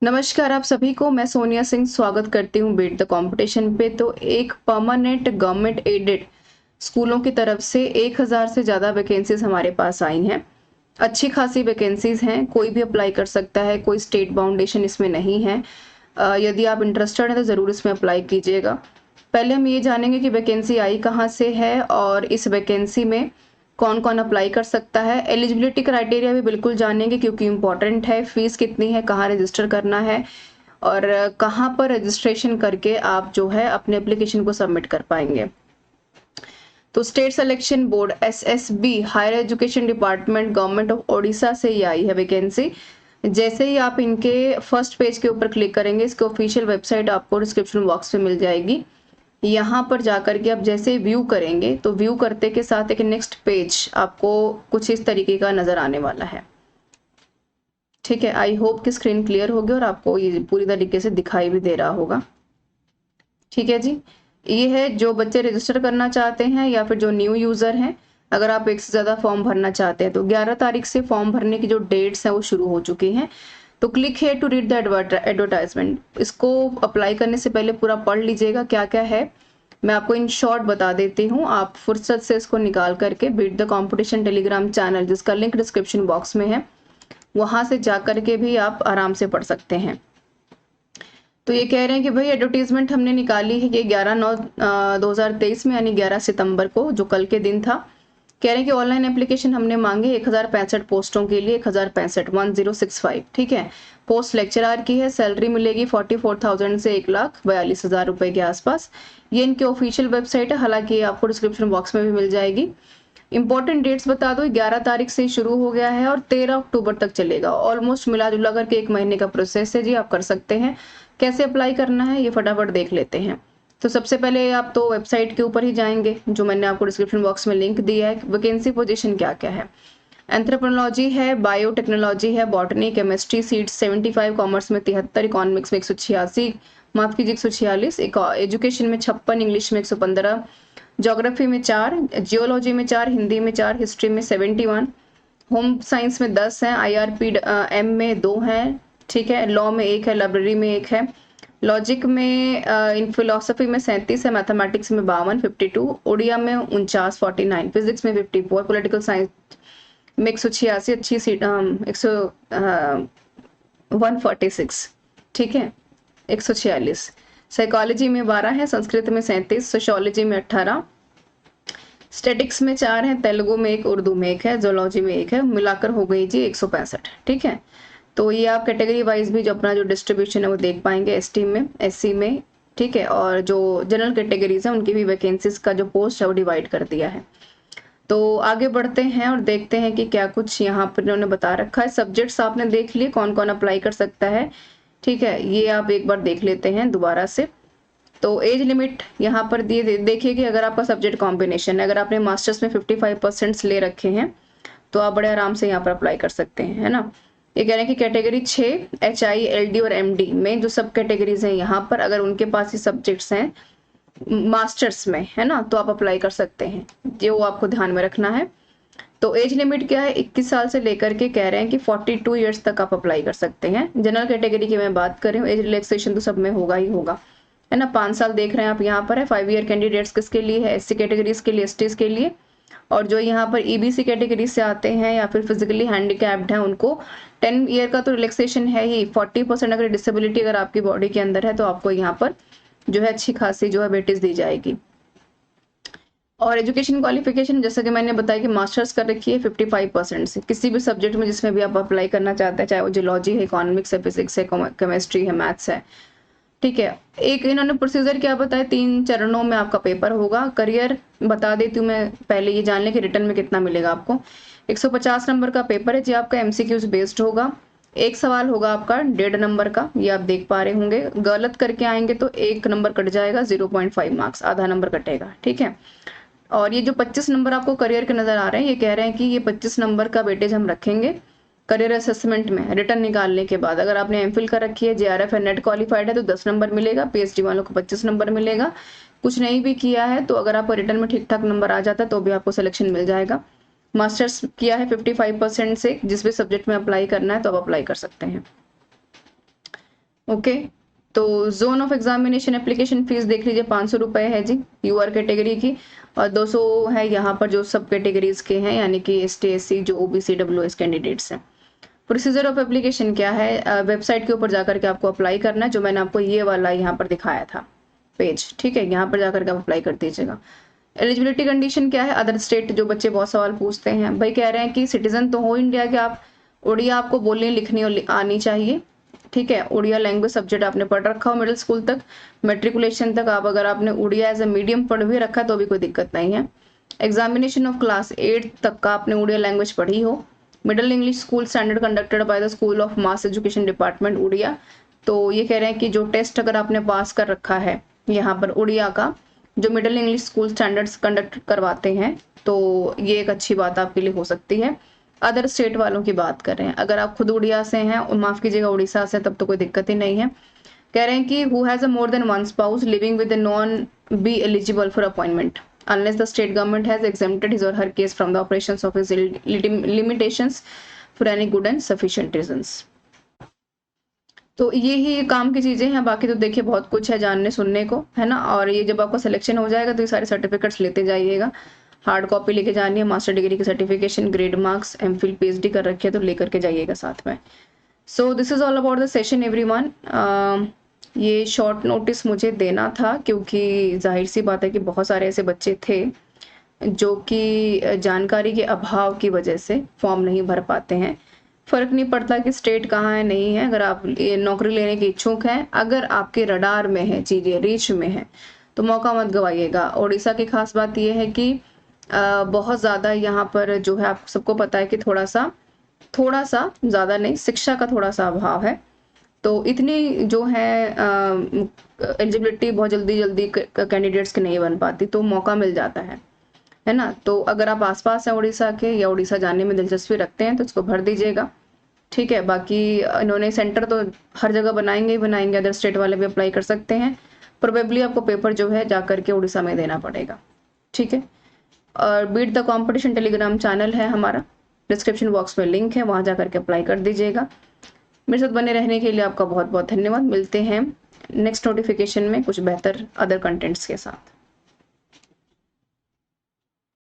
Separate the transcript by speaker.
Speaker 1: नमस्कार आप सभी को। मैं सोनिया सिंह स्वागत करती हूँ बीट द कंपटीशन पे। तो एक परमानेंट गवर्नमेंट एडेड स्कूलों की तरफ से 1000 से ज़्यादा वैकेंसीज हमारे पास आई हैं। अच्छी खासी वैकेंसीज हैं, कोई भी अप्लाई कर सकता है, कोई स्टेट बाउंडेशन इसमें नहीं है। यदि आप इंटरेस्टेड हैं तो ज़रूर इसमें अप्लाई कीजिएगा। पहले हम ये जानेंगे कि वैकेंसी आई कहाँ से है और इस वैकेंसी में कौन कौन अप्लाई कर सकता है। एलिजिबिलिटी क्राइटेरिया भी बिल्कुल जानेंगे क्योंकि इम्पोर्टेंट है। फीस कितनी है, कहाँ रजिस्टर करना है और कहाँ पर रजिस्ट्रेशन करके आप जो है अपने एप्लीकेशन को सबमिट कर पाएंगे। तो state selection board SSB higher education department government of Odisha से ये आई है वैकेंसी। जैसे ही आप इनके फर्स्ट पेज के ऊपर क्लिक करेंगे, इसके ऑफिशियल वेबसाइट आपको डिस्क्रिप्शन बॉक्स में मिल जाएगी। यहाँ पर जाकर के आप जैसे व्यू करेंगे तो व्यू करते के साथ एक नेक्स्ट पेज आपको कुछ इस तरीके का नजर आने वाला है। ठीक है, आई होप कि स्क्रीन क्लियर होगी और आपको ये पूरी तरीके से दिखाई भी दे रहा होगा। ठीक है जी, ये है जो बच्चे रजिस्टर करना चाहते हैं या फिर जो न्यू यूजर हैं। अगर आप एक से ज्यादा फॉर्म भरना चाहते हैं तो 11 तारीख से फॉर्म भरने की जो डेट्स हैं वो शुरू हो चुकी हैं। तो क्लिक है टू रीड द एडवर्टाइजमेंट। इसको अप्लाई करने से पहले पूरा पढ़ लीजिएगा क्या क्या है। मैं आपको इन शॉर्ट बता देती हूँ, आप फुर्सत से इसको निकाल करके beat the competition Telegram channel, जिसका लिंक डिस्क्रिप्शन बॉक्स में है, वहां से जा करके भी आप आराम से पढ़ सकते हैं। तो ये कह रहे हैं कि भाई एडवर्टीजमेंट हमने निकाली है ये 11/9/2023 में, यानी 11 सितंबर को, जो कल के दिन था। कह रहे हैं कि ऑनलाइन एप्लीकेशन हमने मांगे 1065 पोस्टों के लिए, 1065 ठीक है। पोस्ट लेक्चरर की है। सैलरी मिलेगी 44,000 से 1,42,000 रुपए के आसपास। ये इनके ऑफिशियल वेबसाइट है, हालांकि ये आपको डिस्क्रिप्शन बॉक्स में भी मिल जाएगी। इंपॉर्टेंट डेट्स बता दो, 11 तारीख से शुरू हो गया है और 13 अक्टूबर तक चलेगा। ऑलमोस्ट मिला जुला करके 1 महीने का प्रोसेस है जी, आप कर सकते हैं। कैसे अप्लाई करना है ये फटाफट देख लेते हैं। तो सबसे पहले आप तो वेबसाइट के ऊपर ही जाएंगे, जो मैंने आपको डिस्क्रिप्शन बॉक्स में लिंक दिया है। वैकेंसी पोजीशन क्या क्या है, एंथ्रोपोलॉजी है, बायोटेक्नोलॉजी है, बॉटनी, केमिस्ट्री सीट्स 75, कॉमर्स में 73, इकोनॉमिक्स में 186, माफ कीजिए 146, एजुकेशन में 56, इंग्लिश में 115, ज्योग्राफी में 4, जियोलॉजी में 4, हिंदी में 4, हिस्ट्री में 71, होम साइंस में 10 है, IRP एम में 2 है, ठीक है, लॉ में 1 है, लाइब्रेरी में 1 है, लॉजिक में इन फिलोसफी में 37 है, मैथमेटिक्स में 52 52, ओडिया में 49 49, फिजिक्स में 54, पॉलिटिकल साइंस में 186, अच्छी सीट 146, ठीक है, 146, साइकोलॉजी में 12 है, संस्कृत में 37, सोशियोलॉजी में 18, स्टैटिक्स में 4 है, तेलुगु में 1, उर्दू में 1 है, जोलॉजी में 1 है, मिलाकर हो गई जी 165। ठीक है, तो ये आप कैटेगरी वाइज भी जो अपना जो डिस्ट्रीब्यूशन है वो देख पाएंगे, ST में, SC में, ठीक है, और जो जनरल कैटेगरीज है उनकी भी वैकेंसीज का जो पोस्ट है वो डिवाइड कर दिया है। तो आगे बढ़ते हैं और देखते हैं कि क्या कुछ यहाँ पर इन्होंने बता रखा है। सब्जेक्ट्स आपने देख लिए कौन कौन अप्लाई कर सकता है, ठीक है, ये आप एक बार देख लेते हैं दोबारा से। तो एज लिमिट यहाँ पर दिए, देखिए कि अगर आपका सब्जेक्ट कॉम्बिनेशन है, अगर आपने मास्टर्स में 55% ले रखे हैं तो आप बड़े आराम से यहाँ पर अप्लाई कर सकते हैं, है ना। ये कह रहे हैं कि कैटेगरी 6 HI LD और MD में जो सब कैटेगरीज हैं यहाँ पर, अगर उनके पास ही सब्जेक्ट्स हैं मास्टर्स में, है ना, तो आप अप्लाई कर सकते हैं, जो आपको ध्यान में रखना है। तो एज लिमिट क्या है, 21 साल से लेकर के कह रहे हैं कि 42 ईयर्स तक आप अप्लाई कर सकते हैं। जनरल कैटेगरी की मैं बात कर रही हूँ, एज रिलैक्सेशन तो सब में होगा ही होगा, है ना। 5 साल देख रहे हैं आप यहाँ पर है। 5 ईयर कैंडिडेट्स किसके लिए है, SC कैटेगरीज के लिए, STs के लिए, और जो यहाँ पर EBC कैटेगरी से आते हैं या फिर फिजिकली हैंडीकैप्ड हैं उनको 10 ईयर का तो रिलैक्सेशन है ही। 40% अगर डिसेबिलिटी अगर आपकी बॉडी के अंदर है तो आपको यहाँ पर जो है अच्छी खासी जो है वेटेज दी जाएगी। और एजुकेशन क्वालिफिकेशन जैसा कि मैंने बताया कि मास्टर्स कर रखी है 55% से किसी भी सब्जेक्ट में जिसमें भी आप अप्लाई करना चाहते हैं, चाहे वो जियोलॉजी है, इकोनॉमिक्स है, फिजिक्स है, केमिस्ट्री है, मैथ्स है, ठीक है। एक इन्होंने प्रोसीजर क्या बताया, 3 चरणों में आपका पेपर होगा। करियर बता देती हूँ मैं, पहले ये जान लें कि रिटर्न में कितना मिलेगा आपको। 150 नंबर का पेपर है जी आपका, MCQs बेस्ड होगा। एक सवाल होगा आपका 1.5 नंबर का, ये आप देख पा रहे होंगे। गलत करके आएंगे तो 1 नंबर कट जाएगा, 0.5 मार्क्स, आधा नंबर कटेगा, ठीक है। और ये जो 25 नंबर आपको करियर के नजर आ रहे हैं, ये कह रहे हैं कि ये 25 नंबर का वेटेज हम रखेंगे करियर असेसमेंट में रिटर्न निकालने के बाद। अगर आपने MPhil कर रखी है, JRF है, नेट क्वालिफाइड है तो 10 नंबर मिलेगा, PhD वालों को 25 नंबर मिलेगा। कुछ नहीं भी किया है तो अगर आपको रिटर्न में ठीक ठाक नंबर आ जाता है तो भी आपको सिलेक्शन मिल जाएगा। मास्टर्स किया है 55% से, जिस भी सब्जेक्ट में अप्लाई करना है तो आप अप्लाई कर सकते हैं। ओके। तो zone of examination application fees देख लीजिए 500 रुपए है जी यूआर कैटेगरी की, और 200 है यहाँ पर जो सब कैटेगरीज के हैं, यानी कि ST SC जो OBC WS कैंडिडेट्स हैं। प्रोसीजर ऑफ एप्लीकेशन क्या है, वेबसाइट के ऊपर जाकर के आपको अप्लाई करना है, जो मैंने आपको ये वाला यहाँ पर दिखाया था पेज, ठीक है, यहाँ पर जाकर के आप अप्लाई कर दीजिएगा। एलिजिबिलिटी कंडीशन क्या है, अदर स्टेट, जो बच्चे बहुत सवाल पूछते हैं भाई, कह रहे हैं कि सिटीजन तो हो इंडिया के आप, उड़िया आपको बोलनी लिखनी और आनी चाहिए, ठीक है, उड़िया लैंग्वेज सब्जेक्ट आपने पढ़ रखा हो मिडिल स्कूल तक, मेट्रिकुलेशन तक आप अगर आपने उड़िया एज ए मीडियम पढ़ भी रखा है तो भी कोई दिक्कत नहीं है। एग्जामिनेशन ऑफ क्लास 8 तक का आपने उड़िया लैंग्वेज पढ़ी हो। Middle English school standard conducted by the school of mass education department Odia. तो ये कह रहे हैं कि जो टेस्ट अगर आपने पास कर रखा है यहाँ पर उड़िया का, जो middle English school standards conduct करवाते हैं, तो ये एक अच्छी बात आपके लिए हो सकती है। अदर स्टेट वालों की बात कर रहे हैं, अगर आप खुद उड़िया से हैं, माफ कीजिएगा उड़ीसा से, तब तो कोई दिक्कत ही नहीं है। कह रहे हैं कि who has a more than one spouse living with non be eligible for appointment unless the state government has exempted his or her case from the operations of his limitations for any good and sufficient reasons। तो ये ही काम की चीजें हैं, बाकी तो देखिए बहुत कुछ है जानने सुनने को, है ना। और ये जब आपका सिलेक्शन हो जाएगा तो ये सारे सर्टिफिकेट्स लेते जाइएगा, हार्ड कॉपी लेके जानी है, मास्टर डिग्री की certification, grade marks, MPhil PhD कर रखी है तो लेकर के जाइएगा साथ में। So this is all about the session everyone. ये शॉर्ट नोटिस मुझे देना था क्योंकि जाहिर सी बात है कि बहुत सारे ऐसे बच्चे थे जो कि जानकारी के अभाव की वजह से फॉर्म नहीं भर पाते हैं। फर्क नहीं पड़ता कि स्टेट कहाँ है नहीं है, अगर आप नौकरी लेने के इच्छुक हैं, अगर आपके रडार में है, चीजें रीच में है, तो मौका मत गवाइएगा। उड़ीसा की खास बात यह है कि बहुत ज़्यादा यहाँ पर जो है, आप सबको पता है कि थोड़ा सा ज़्यादा नहीं, शिक्षा का थोड़ा सा अभाव है, तो इतनी जो है एलिजिबिलिटी बहुत जल्दी कैंडिडेट्स की नहीं बन पाती, तो मौका मिल जाता है ना। तो अगर आप आसपास हैं उड़ीसा के या उड़ीसा जाने में दिलचस्पी रखते हैं तो इसको भर दीजिएगा, ठीक है। बाकी इन्होंने सेंटर तो हर जगह बनाएंगे ही बनाएंगे, अदर स्टेट वाले भी अप्लाई कर सकते हैं। प्रोबेबली आपको पेपर जो है जाकर के उड़ीसा में देना पड़ेगा, ठीक है। और beat the competition Telegram channel है हमारा, डिस्क्रिप्शन बॉक्स में लिंक है, वहां जाकर के अप्लाई कर दीजिएगा। मेरे साथ बने रहने के लिए आपका बहुत बहुत धन्यवाद। मिलते हैं नेक्स्ट नोटिफिकेशन में कुछ बेहतर अदर कंटेंट्स के साथ।